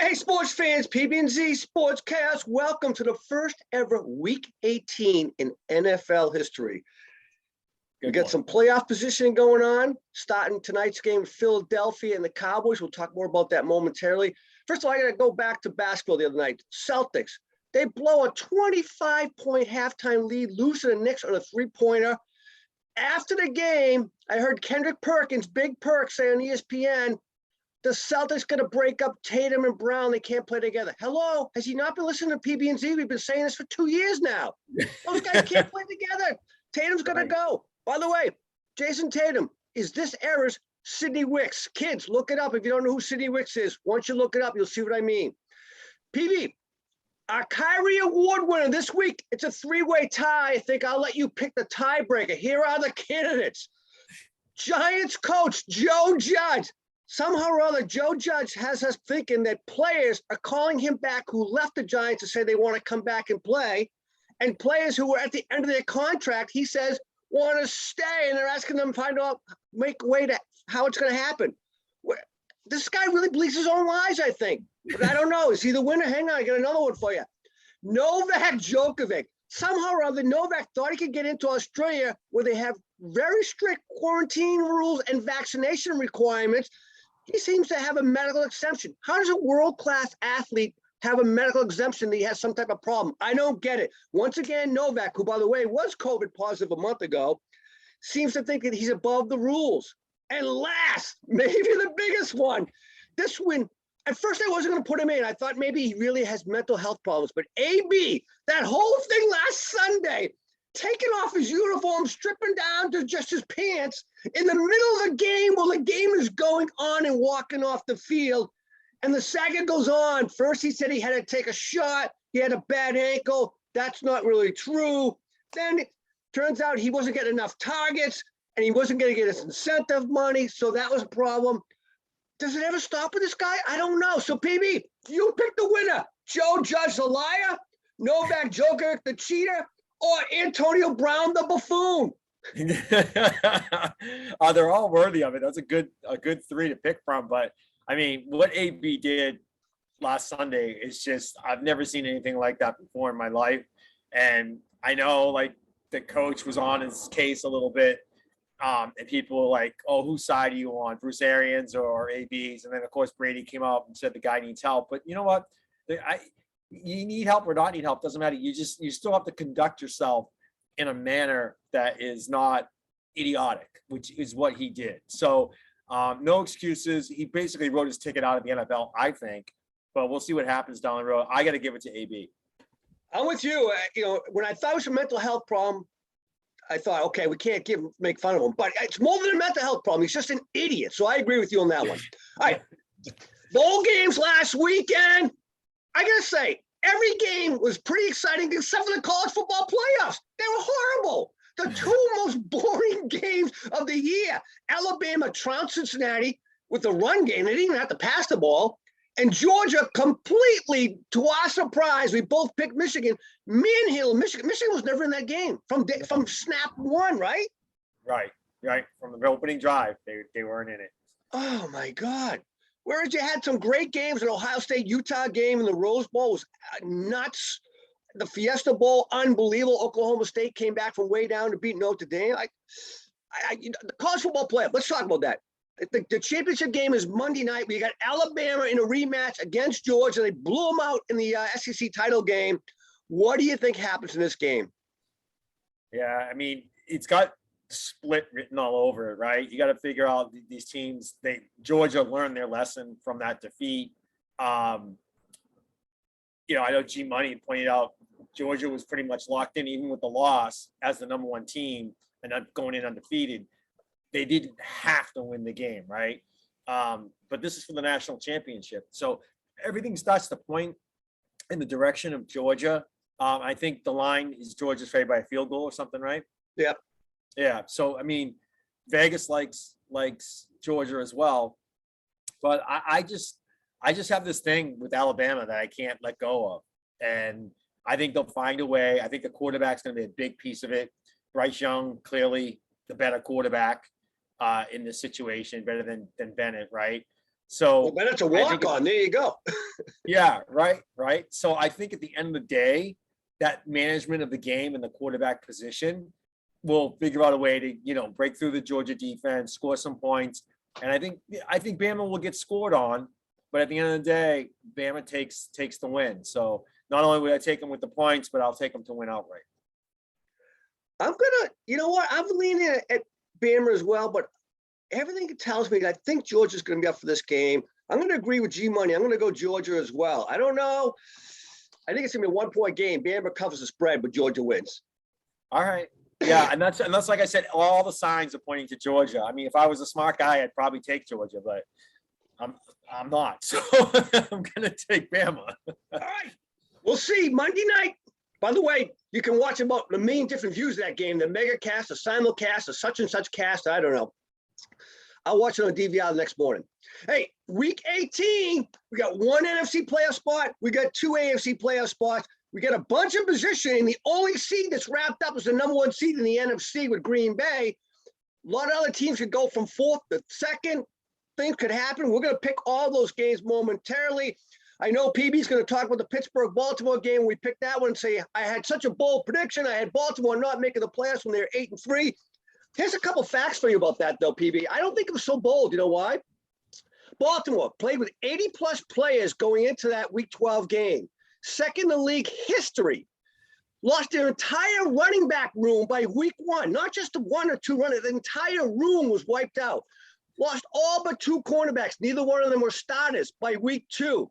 Hey, sports fans, PB&Z Sports Chaos, welcome to the first ever Week 18 in NFL history. We got some playoff positioning going on, starting tonight's game with Philadelphia and the Cowboys. We'll talk more about that momentarily. First of all, I got to go back to basketball the other night. Celtics, they blow a 25-point halftime lead, lose to the Knicks on a three-pointer. After the game, I heard Kendrick Perkins, Big Perk, say on ESPN, the Celtics going to break up Tatum and Brown. They can't play together. Hello? Has he not been listening to PB&Z? We've been saying this for 2 years now. Those guys can't play together. Tatum's going to go. By the way, Jason Tatum is this era's Sidney Wicks. Kids, look it up if you don't know who Sidney Wicks is. Once you look it up, you'll see what I mean. PB, our Kyrie Award winner this week, it's a three-way tie. I think I'll let you pick the tiebreaker. Here are the candidates. Giants coach Joe Judge. Somehow or other, Joe Judge has us thinking that players are calling him back who left the Giants to say they want to come back and play. And players who were at the end of their contract, he says, want to stay. And they're asking them to find out, make a way to how it's going to happen. This guy really believes his own lies, I think. But I don't know. Is he the winner? Hang on, I got another one for you. Novak Djokovic. Somehow or other, Novak thought he could get into Australia where they have very strict quarantine rules and vaccination requirements. He seems to have a medical exemption. How does a world-class athlete have a medical exemption that he has some type of problem? I don't get it. Once again, Novak, who, by the way, was COVID positive a month ago, seems to think that he's above the rules. And last, maybe the biggest one, this win, at first I wasn't going to put him in. I thought maybe he really has mental health problems. But AB, that whole thing last Sunday, taking off his uniform, stripping down to just his pants in the middle of the game while the game is going on and walking off the field. And the saga goes on. First, he said he had to take a shot. He had a bad ankle. That's not really true. Then it turns out he wasn't getting enough targets and he wasn't going to get his incentive money. So that was a problem. Does it ever stop with this guy? I don't know. So, PB, you pick the winner. Joe Judge, the liar, Novak Djokovic, the cheater, or Antonio Brown, the buffoon. They're all worthy of it. That's a good three to pick from. But I mean, what AB did last Sunday is just, I've never seen anything like that before in my life. And I know, like, the coach was on his case a little bit. And people were like, oh, whose side are you on, Bruce Arians or AB's? And then, of course, Brady came up and said the guy needs help. But you know what? You need help or not need help, doesn't matter. You still have to conduct yourself in a manner that is not idiotic, which is what he did. So no excuses. He basically wrote his ticket out of the NFL, I think, but we'll see what happens down the road. I got to give it to AB. I'm with you. When I thought it was a mental health problem, I thought, okay, we can't make fun of him, but it's more than a mental health problem. He's just an idiot. So I agree with you on that one. All right. Bowl games last weekend. I got to say, every game was pretty exciting except for the college football playoffs. They were horrible. The two most boring games of the year. Alabama trounced Cincinnati with the run game. They didn't even have to pass the ball. And Georgia completely, to our surprise, we both picked Michigan. Manhill, Michigan. Michigan was never in that game from snap one, right? Right. From the opening drive, they weren't in it. Oh, my God. Whereas you had some great games, an Ohio State-Utah game and the Rose Bowl was nuts. The Fiesta Bowl, unbelievable. Oklahoma State came back from way down to beat Notre Dame. The college football playoff, let's talk about that. The championship game is Monday night. We got Alabama in a rematch against Georgia. They blew them out in the SEC title game. What do you think happens in this game? Yeah, I mean, it's got split written all over it, right? You got to figure out these teams. Georgia learned their lesson from that defeat. I know G Money pointed out Georgia was pretty much locked in, even with the loss as the number one team and not going in undefeated. They didn't have to win the game, right? But this is for the national championship, so everything starts to point in the direction of Georgia. I think the line is Georgia's favored by a field goal or something, right? Yep. Yeah, so I mean, Vegas likes Georgia as well, but I just have this thing with Alabama that I can't let go of, and I think they'll find a way. I think the quarterback's going to be a big piece of it. Bryce Young, clearly the better quarterback in this situation, better than Bennett, right? So But that's a I think walk-on. There you go. yeah, right. So I think at the end of the day, that management of the game and the quarterback position will figure out a way to, break through the Georgia defense, score some points. And I think Bama will get scored on, but at the end of the day, Bama takes the win. So not only would I take them with the points, but I'll take them to win outright. You know what? I'm leaning at Bama as well, but everything tells me that I think Georgia's going to be up for this game. I'm going to agree with G Money. I'm going to go Georgia as well. I don't know. I think it's going to be a 1-point game. Bama covers the spread, but Georgia wins. All right. Yeah, and that's like I said, all the signs are pointing to Georgia. I mean, if I was a smart guy, I'd probably take Georgia, but I'm not. So I'm going to take Bama. All right. We'll see Monday night. By the way, you can watch about a million different views of that game. The mega cast, the simulcast, the such and such cast. I don't know. I'll watch it on DVR the next morning. Hey, week 18, we got one NFC playoff spot. We got two AFC playoff spots. We got a bunch of positioning. The only seed that's wrapped up is the number one seed in the NFC with Green Bay. A lot of other teams could go from fourth to second. Things could happen. We're going to pick all those games momentarily. I know PB's going to talk about the Pittsburgh-Baltimore game. We picked that one and say, I had such a bold prediction. I had Baltimore not making the playoffs when they were 8-3. Here's a couple facts for you about that, though, PB. I don't think it was so bold. You know why? Baltimore played with 80-plus players going into that Week 12 game. Second in league history. Lost their entire running back room by Week 1. Not just the one or two runners. The entire room was wiped out. Lost all but two cornerbacks. Neither one of them were starters by Week 2.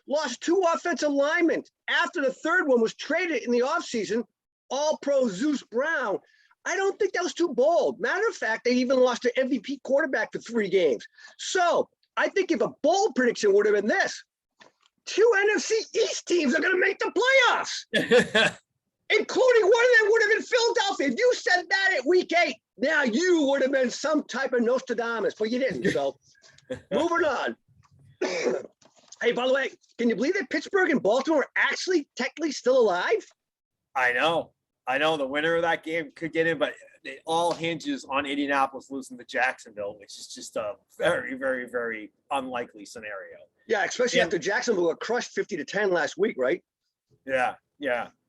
Lost two offensive linemen after the third one was traded in the offseason. All-Pro Zeus Brown. I don't think that was too bold. Matter of fact, they even lost their MVP quarterback for 3 games. So I think if a bold prediction would have been this, 2 NFC East teams are going to make the playoffs, including one of them would have been Philadelphia. If you said that at week 8, now you would have been some type of Nostradamus, but you didn't. So moving on. Hey, by the way, can you believe that Pittsburgh and Baltimore are actually technically still alive? I know. The winner of that game could get in, but it all hinges on Indianapolis losing to Jacksonville, which is just a very, very, very unlikely scenario. Yeah, especially after Jacksonville got crushed 50-10 last week, right? Yeah.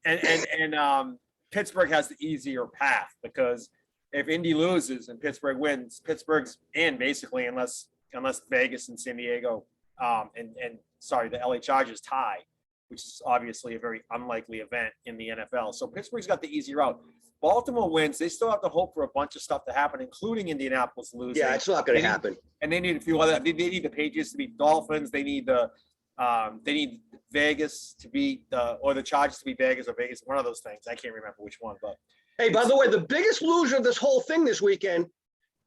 And Pittsburgh has the easier path because if Indy loses and Pittsburgh wins, Pittsburgh's in basically unless Vegas and San Diego the LA Chargers tie, which is obviously a very unlikely event in the NFL. So Pittsburgh's got the easy route. Baltimore wins. They still have to hope for a bunch of stuff to happen, including Indianapolis losing. Yeah, it's not going to happen. And they need a few other. They need the Patriots to beat Dolphins. They need Vegas to beat or the Chargers to beat Vegas or Vegas. One of those things. I can't remember which one. But hey, by the way, the biggest loser of this whole thing this weekend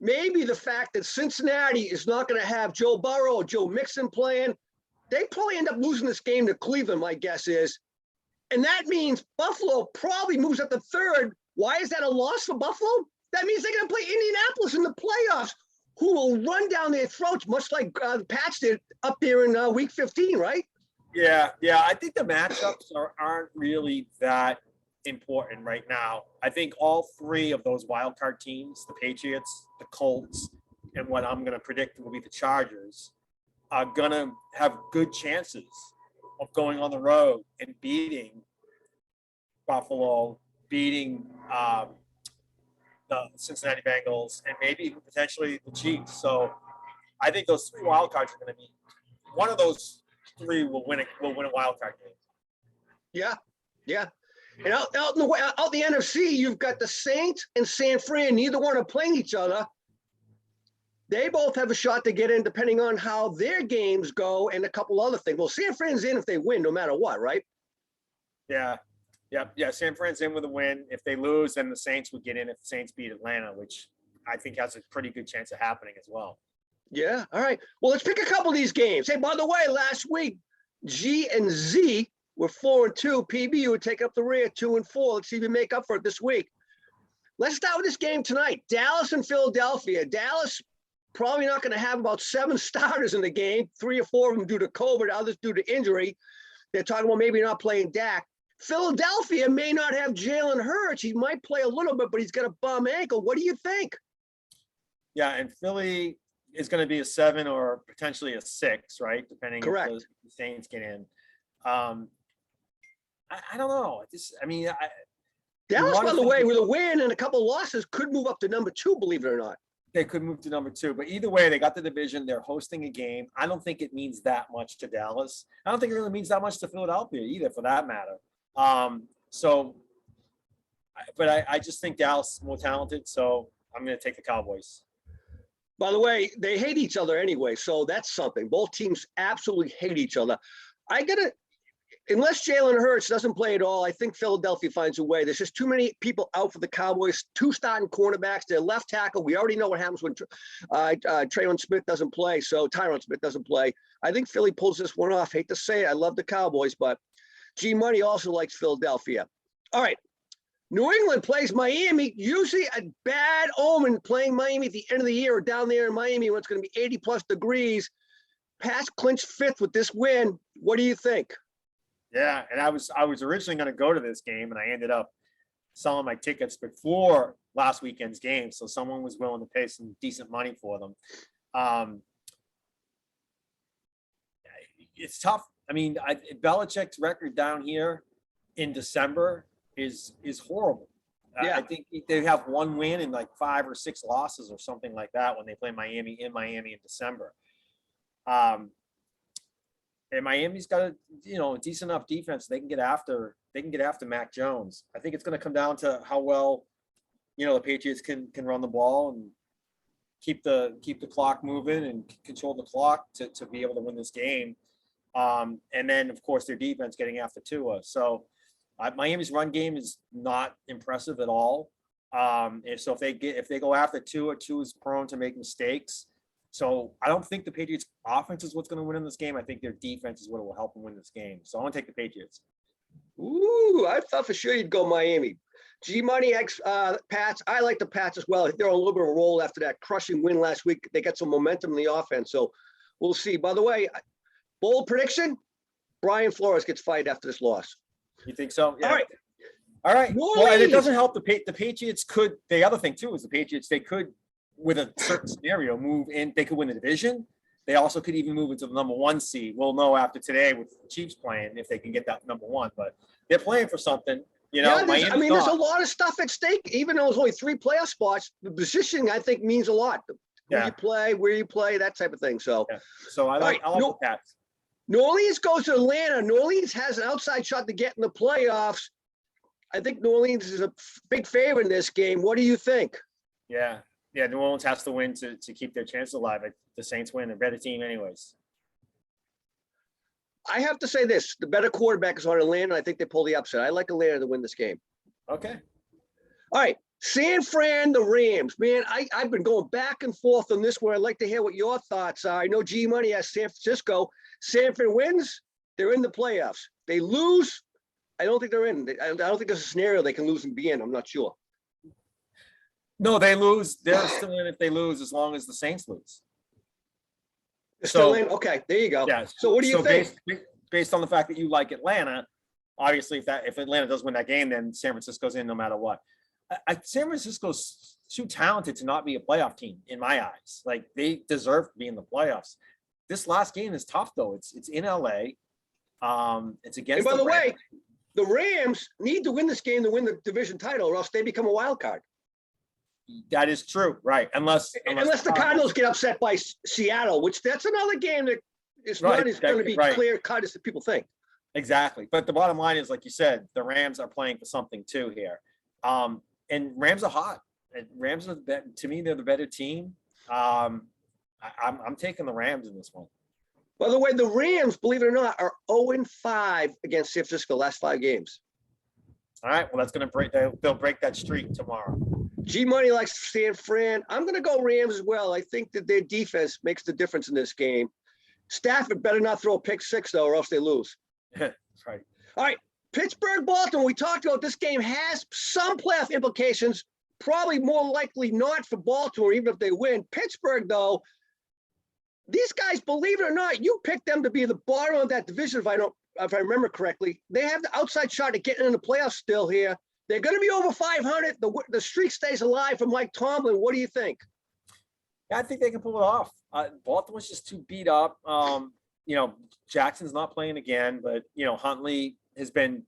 may be the fact that Cincinnati is not going to have Joe Burrow or Joe Mixon playing. They probably end up losing this game to Cleveland, my guess is. And that means Buffalo probably moves up to third. Why is that a loss for Buffalo? That means they're going to play Indianapolis in the playoffs, who will run down their throats, much like the Pats did up there in Week 15, right? Yeah. I think the matchups aren't really that important right now. I think all 3 of those wild card teams, the Patriots, the Colts, and what I'm going to predict will be the Chargers, are going to have good chances of going on the road and beating Buffalo, beating the Cincinnati Bengals, and maybe even potentially the Chiefs. So I think those 3 wild cards are going to be one of those 3 will win a wild card game. Yeah. And out the NFC, you've got the Saints and San Fran. Neither one are playing each other. They both have a shot to get in depending on how their games go and a couple other things. Well, San Fran's in if they win, no matter what, right? Yeah. San Fran's in with a win. If they lose, then the Saints would get in if the Saints beat Atlanta, which I think has a pretty good chance of happening as well. Yeah. All right. Well, let's pick a couple of these games. Hey, by the way, last week, G and Z were 4-2. PB, you would take up the rear 2-4. Let's see if we make up for it this week. Let's start with this game tonight. Dallas and Philadelphia. Dallas probably not going to have about 7 starters in the game, 3 or 4 of them due to COVID, others due to injury. They're talking about maybe not playing Dak. Philadelphia may not have Jalen Hurts. He might play a little bit, but he's got a bum ankle. What do you think? Yeah, and Philly, is going to be a 7 or potentially a 6, right? Depending Correct. if the Saints get in. I don't know. Dallas, wanna by the think way, that- with a win and a couple of losses, could move up to number 2, believe it or not. they could move to number 2, but either way, they got the division. They're hosting a game. I don't think it means that much to Dallas. I don't think it really means that much to Philadelphia either, for that matter. But I just think Dallas is more talented, so I'm going to take the Cowboys. By the way, they hate each other anyway, so that's something. Both teams absolutely hate each other. Unless Jalen Hurts doesn't play at all, I think Philadelphia finds a way. There's just too many people out for the Cowboys. 2 starting cornerbacks. Their left tackle. We already know what happens when Tyron Smith doesn't play. I think Philly pulls this one off. Hate to say it. I love the Cowboys, but G Money also likes Philadelphia. All right. New England plays Miami. Usually a bad omen playing Miami at the end of the year or down there in Miami when it's going to be 80+ degrees. Pats clinched 5th with this win. What do you think? Yeah, and I was originally going to go to this game, and I ended up selling my tickets before last weekend's game, so someone was willing to pay some decent money for them. It's tough. I mean, Belichick's record down here in December is horrible. Yeah. I think they have 1 win and like 5 or 6 losses or something like that when they play Miami in December. And Miami's got a decent enough defense. They can get after Mac Jones. I think it's going to come down to how well, the Patriots can run the ball and keep the clock moving and control the clock to be able to win this game. And then of course their defense getting after Tua. So Miami's run game is not impressive at all. And so if they go after Tua is prone to make mistakes. So I don't think the Patriots offense is what's going to win in this game. I think their defense is what will help them win this game. So I want to take the Patriots. Ooh, I thought for sure you'd go Miami. G Money X Pats. I like the Pats as well. They're on a little bit of a roll after that crushing win last week. They got some momentum in the offense. So we'll see. By the way, bold prediction, Brian Flores gets fired after this loss. You think so? Yeah. All right. Well, and it doesn't help the Patriots could. The other thing too is the Patriots, they could, with a certain scenario, move in. They could win the division. They also could even move into the number 1 seed. We'll know after today with the Chiefs playing if they can get that number 1. But they're playing for something. There's a lot of stuff at stake. Even though it's only 3 playoff spots, the positioning I think means a lot. Where you play, that type of thing. So, I like the Pats. New Orleans goes to Atlanta. New Orleans has an outside shot to get in the playoffs. I think New Orleans is a big favorite in this game. What do you think? Yeah. New Orleans has to win to keep their chance alive. The Saints win. They're a better team anyways. I have to say this. The better quarterback is on Atlanta. I think they pull the upset. I like Atlanta to win this game. Okay. All right. San Fran, the Rams. Man, I've been going back and forth on this one. I'd like to hear what your thoughts are. I know G Money has San Francisco. San Fran wins. They're in the playoffs. They lose. I don't think they're in. I don't think there's a scenario they can lose and be in. I'm not sure. No, they lose. They're still in if they lose, as long as the Saints lose. They're still in? Okay, there you go. Yeah. So what do you think? Based on the fact that you like Atlanta, obviously if Atlanta does win that game, then San Francisco's in no matter what. San Francisco's too talented to not be a playoff team in my eyes. Like, they deserve to be in the playoffs. This last game is tough though. It's in LA. It's against. And by the way, the Rams need to win this game to win the division title, or else they become a wild card. That is true, right? Unless the Cardinals get upset by Seattle, which that's another game that is not as going to be clear cut as people think. Exactly, but the bottom line is, like you said, the Rams are playing for something too here, and Rams are hot. And Rams are to me, they're the better team. I'm taking the Rams in this one. By the way, the Rams, believe it or not, are 0-5 against San Francisco last 5 games. All right, well, that's going to break. They'll break that streak tomorrow. G Money likes San Fran. I'm going to go Rams as well. I think that their defense makes the difference in this game. Stafford better not throw a pick 6 though, or else they lose. That's right. All right, Pittsburgh, Baltimore. We talked about this game has some playoff implications. Probably more likely not for Baltimore, even if they win. Pittsburgh, though, these guys, believe it or not, you picked them to be the bottom of that division. If I remember correctly, they have the outside shot at getting in the playoffs still here. They're going to be over 500. The streak stays alive for Mike Tomlin. What do you think? Yeah, I think they can pull it off. Baltimore's just too beat up. Jackson's not playing again, but Huntley has been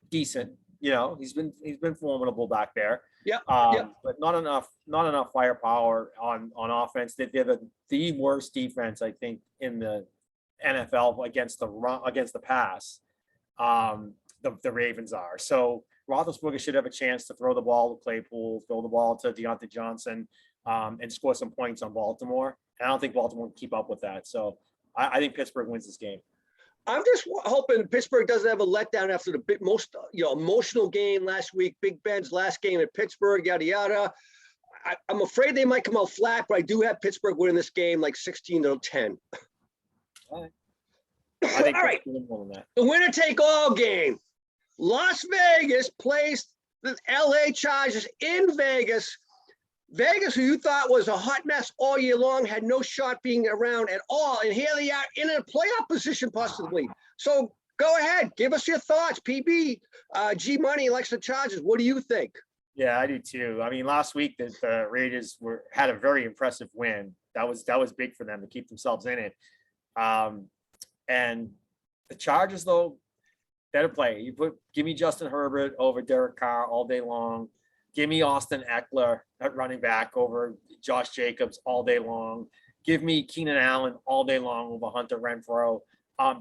decent. He's been formidable back there. Yeah. But not enough firepower on offense. They're the worst defense, I think, in the NFL against the pass. The Ravens are. So Roethlisberger should have a chance to throw the ball to Claypool, throw the ball to Deontay Johnson, and score some points on Baltimore. And I don't think Baltimore can keep up with that. So I think Pittsburgh wins this game. I'm just hoping Pittsburgh doesn't have a letdown after the most emotional game last week. Big Ben's last game at Pittsburgh, yada yada. I'm afraid they might come out flat, but I do have Pittsburgh winning this game like 16-10. All right. I think all right. The winner take all game. Las Vegas plays the LA Chargers in Vegas. Vegas, who you thought was a hot mess all year long, had no shot being around at all. And here they are in a playoff position possibly. So go ahead. Give us your thoughts. PB, G Money likes the Chargers. What do you think? Yeah, I do too. I mean, last week the Raiders had a very impressive win. That was big for them to keep themselves in it. And the Chargers, though, better play. Give me Justin Herbert over Derek Carr all day long. Give me Austin Eckler at running back over Josh Jacobs all day long. Give me Keenan Allen all day long over Hunter Renfrow.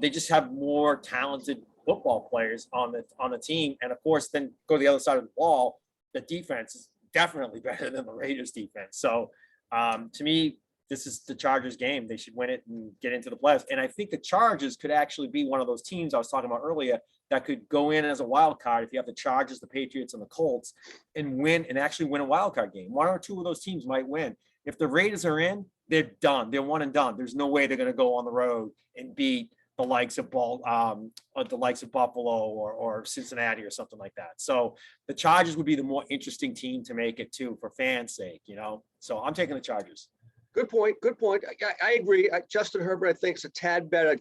They just have more talented football players on the team. And of course, then go to the other side of the ball. The defense is definitely better than the Raiders defense. So to me, this is the Chargers game. They should win it and get into the playoffs. And I think the Chargers could actually be one of those teams I was talking about earlier that could go in as a wild card if you have the Chargers, the Patriots, and the Colts and actually win a wild card game. One or two of those teams might win. If the Raiders are in, they're done. They're one and done. There's no way they're going to go on the road and beat the likes of Buffalo or Cincinnati or something like that. So the Chargers would be the more interesting team to make it too for fans' sake, So I'm taking the Chargers. Good point. Good point. I agree. Justin Herbert, I think, is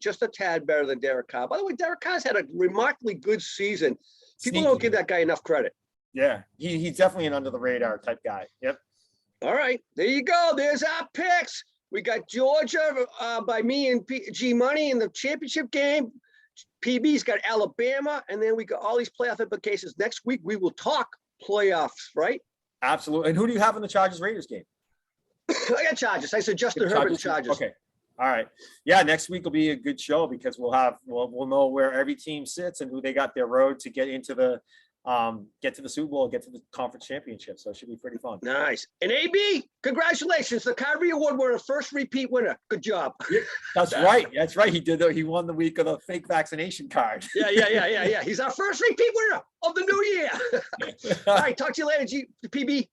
just a tad better than Derek Carr. By the way, Derek Carr's had a remarkably good season. People don't give that guy enough credit. Yeah, he's definitely an under the radar type guy. Yep. All right, there you go. There's our picks. We got Georgia by me and G Money in the championship game. PB's got Alabama, and then we got all these playoff implications. Next week we will talk playoffs, right? Absolutely. And who do you have in the Chargers Raiders game? I got Chargers. I said Justin Herbert Chargers. Okay. All right. Yeah, next week will be a good show because we'll know where every team sits and who they got their road to get into the Super Bowl, get to the conference championship. So it should be pretty fun. Nice. And AB, congratulations. The Kyrie Award winner, first repeat winner. Good job. That's right. That's right. He won the week of the fake vaccination card. Yeah. He's our first repeat winner of the new year. All right. Talk to you later, PB.